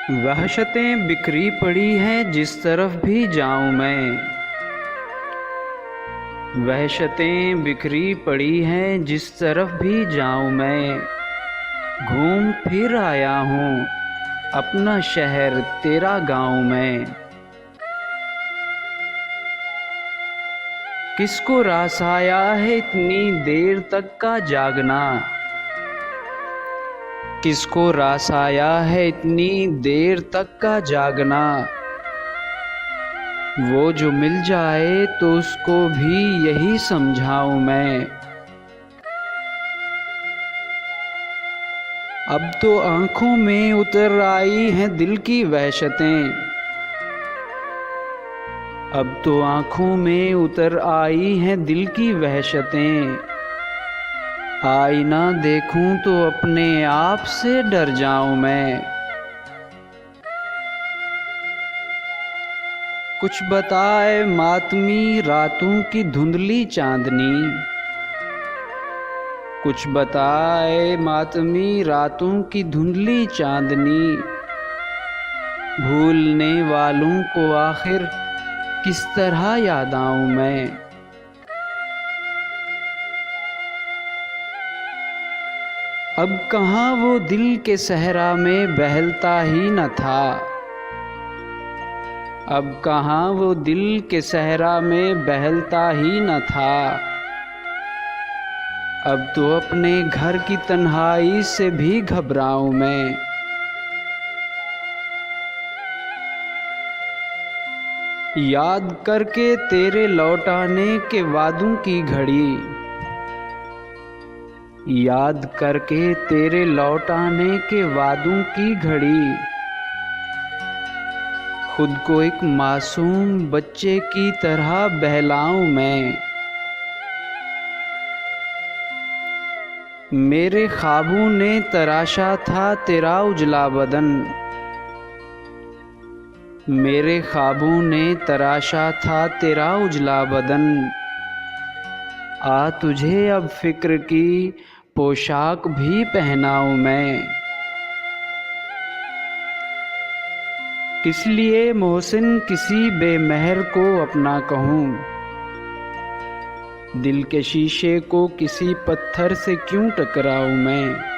वहशतें बिखरी पड़ी हैं जिस तरफ भी जाऊं मैं। वहशतें बिखरी पड़ी हैं जिस तरफ भी जाऊं मैं। घूम फिर आया हूँ अपना शहर तेरा गाँव में। किसको रास आया है इतनी देर तक का जागना। किसको रास आया है इतनी देर तक का जागना। वो जो मिल जाए तो उसको भी यही समझाऊं मैं। अब तो आंखों में उतर आई हैं दिल की वहशतें। अब तो आंखों में उतर आई हैं दिल की वहशतें। आईना देखूं तो अपने आप से डर जाऊं मैं। कुछ बताए मातमी रातों की धुंधली चांदनी। कुछ बताए मातमी रातों की धुंधली चांदनी। भूलने वालों को आखिर किस तरह याद आऊं मैं। अब कहाँ वो दिल के सहरा में बहलता ही न था। अब कहाँ वो दिल के सहरा में बहलता ही न था। अब तो अपने घर की तन्हाई से भी घबराऊं मैं। याद करके तेरे लौटाने के वादों की घड़ी। याद करके तेरे लौटाने के वादों की घड़ी। खुद को एक मासूम बच्चे की तरह बहलाऊं मैं। मेरे ख्वाबों ने तराशा था तेरा उजला बदन। मेरे ख्वाबों ने तराशा था तेरा उजला बदन। आ तुझे अब फिक्र की पोशाक भी पहनाऊं मैं। किस लिए मोहसिन किसी बेमहर को अपना कहूँ। दिल के शीशे को किसी पत्थर से क्यों टकराऊं मैं।